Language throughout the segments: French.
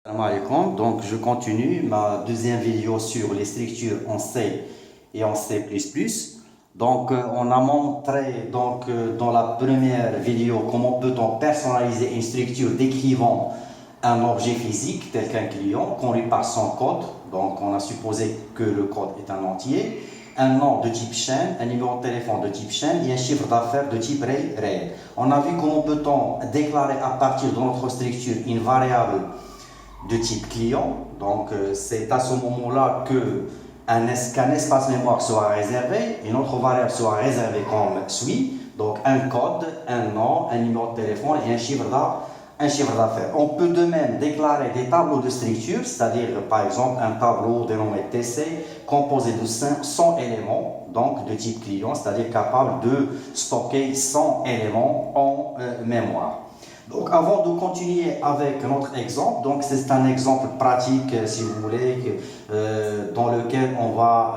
Salam alaikum. Donc, je continue ma deuxième vidéo sur les structures en C et en C++. Donc, on a montré dans la première vidéo comment peut-on personnaliser une structure décrivant un objet physique tel qu'un client connu par son code. Donc, on a supposé que le code est un entier, un nom de type chaîne, un numéro de téléphone de type chaîne et un chiffre d'affaires de type réel. On a vu comment peut-on déclarer à partir de notre structure une variable de type client. Donc, c'est à ce moment-là qu'un espace mémoire soit réservé, une autre variable soit réservée comme suit. Donc, un code, un nom, un numéro de téléphone et un chiffre d'affaires. On peut de même déclarer des tableaux de structure, c'est-à-dire par exemple un tableau dénommé TC composé de 100 éléments, donc de type client, c'est-à-dire capable de stocker 100 éléments en mémoire. Donc, avant de continuer avec notre exemple, donc c'est un exemple pratique, si vous voulez, dans lequel on va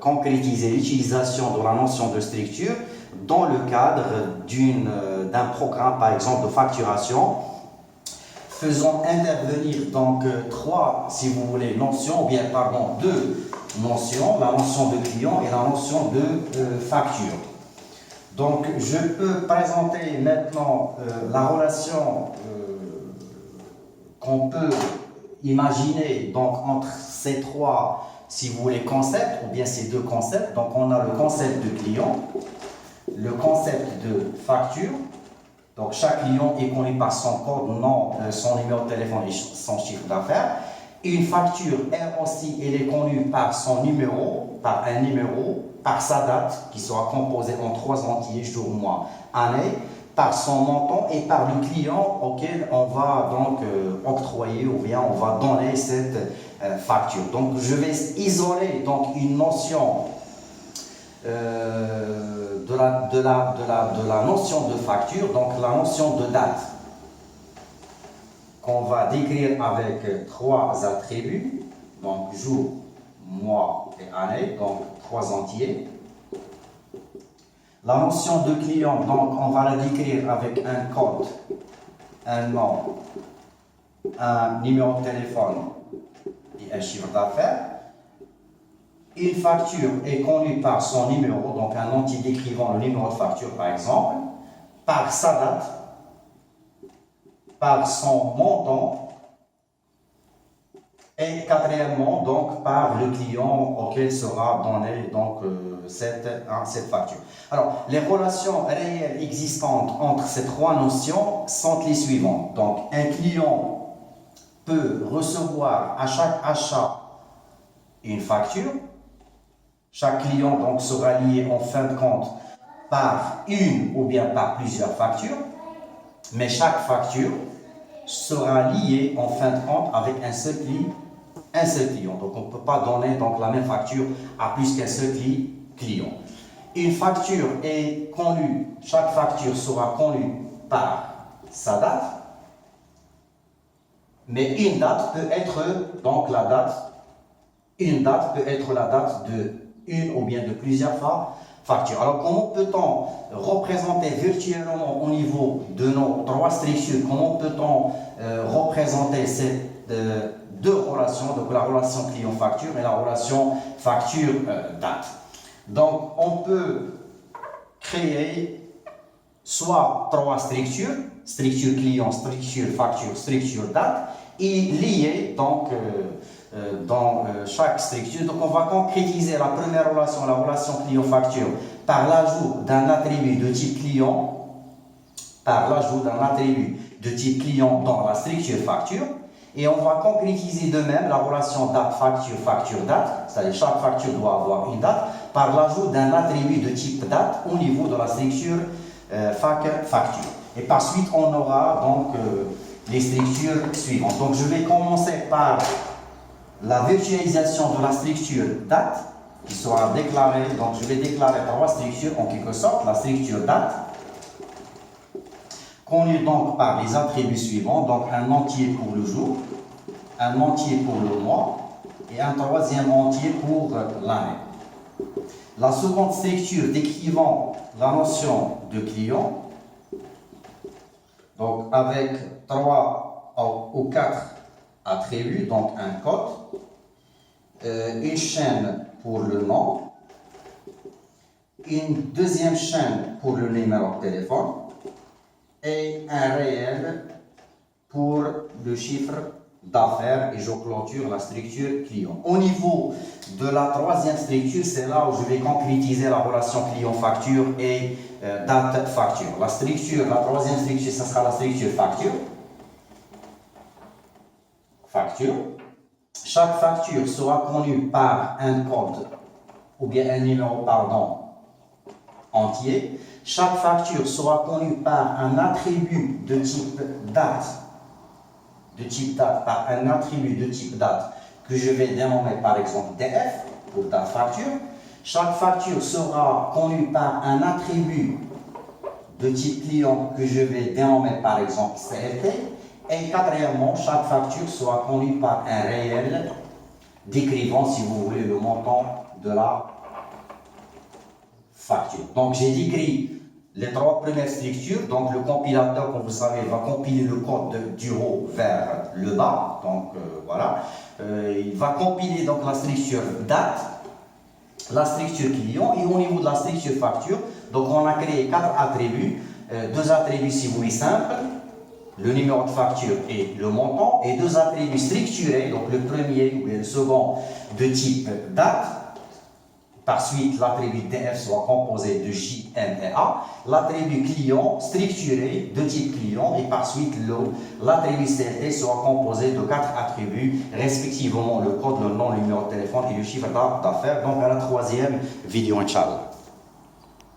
concrétiser l'utilisation de la notion de structure dans le cadre d'un programme, par exemple, de facturation. Faisons intervenir donc si vous voulez, deux notions, la notion de client et la notion de facture. Donc, je peux présenter maintenant la relation qu'on peut imaginer donc, entre ces trois, si vous voulez, concepts, ou bien ces deux concepts. Donc, on a le concept de client, le concept de facture. Donc, chaque client est connu par son code, nom, son numéro de téléphone et son chiffre d'affaires. Une facture, elle aussi, elle est connue par son numéro, par un numéro, par sa date, qui sera composée en 3 entiers, jour, mois, année, par son montant et par le client auquel on va donc octroyer ou bien on va donner cette facture. Donc, je vais isoler donc une notion de la notion de facture, donc la notion de date, qu'on va décrire avec 3 attributs, donc jour, mois et année, donc 3 entiers. La notion de client, donc on va la décrire avec un code, un nom, un numéro de téléphone et un chiffre d'affaires. Une facture est connue par son numéro, donc un entier décrivant le numéro de facture par exemple, par sa date, par son montant et quatrièmement donc par le client auquel sera donnée donc cette facture. Alors, les relations réelles existantes entre ces trois notions sont les suivantes. Donc, un client peut recevoir à chaque achat une facture. Chaque client donc sera lié en fin de compte par une ou bien par plusieurs factures, mais chaque facture sera liée en fin de compte avec un seul client. Donc, on ne peut pas donner donc, la même facture à plus qu'un seul client. Une facture est connue, chaque facture sera connue par sa date, mais une date peut être donc la date, une date peut être la date de une ou bien de plusieurs factures. Alors, comment peut-on représenter virtuellement au niveau de nos 3 structures, comment peut-on représenter ces deux relations, donc la relation client-facture et la relation facture-date. Donc, on peut créer soit 3 structures, structure client, structure facture, structure date, et lier donc dans chaque structure. Donc, on va concrétiser la première relation, la relation client-facture, par l'ajout d'un attribut de type client, dans la structure facture. Et on va concrétiser de même la relation date-facture, facture-date, c'est-à-dire chaque facture doit avoir une date, par l'ajout d'un attribut de type date au niveau de la structure facture. Et par suite, on aura donc les structures suivantes. Donc, je vais commencer par la virtualisation de la structure date, qui sera déclarée. Donc, je vais déclarer 3 structures en quelque sorte. La structure date, connue donc par les attributs suivants, donc un entier pour le jour, un entier pour le mois et un troisième entier pour l'année. La seconde structure décrivant la notion de client, donc avec 3 ou 4 attribut, donc un code, une chaîne pour le nom, une deuxième chaîne pour le numéro de téléphone et un réel pour le chiffre d'affaires et je clôture la structure client. Au niveau de la troisième structure, c'est là où je vais concrétiser la relation client-facture et date-facture. La troisième structure, ce sera la structure facture. Chaque facture sera connue par un code ou bien un numéro, entier. Chaque facture sera connue par un attribut de type date, par un attribut de type date que je vais dénommer par exemple DF pour date facture. Chaque facture sera connue par un attribut de type client que je vais dénommer par exemple CLT. Et quatrièmement, chaque facture sera connue par un réel décrivant, si vous voulez, le montant de la facture. Donc j'ai décrit les trois premières structures. Donc le compilateur, comme vous savez, va compiler le code du haut vers le bas. Donc voilà. Il va compiler donc la structure date, la structure client et au niveau de la structure facture. Donc on a créé 4 attributs. 2 attributs si vous voulez simples, le numéro de facture et le montant, et 2 attributs structurés, donc le premier ou le second de type date. Par suite, l'attribut DF sera composé de J, M et A. L'attribut client structuré de type client et par suite l'attribut CLT sera composé de 4 attributs, respectivement le code, le nom, le numéro de téléphone et le chiffre d'affaires. Donc à la troisième vidéo, Inch'Allah.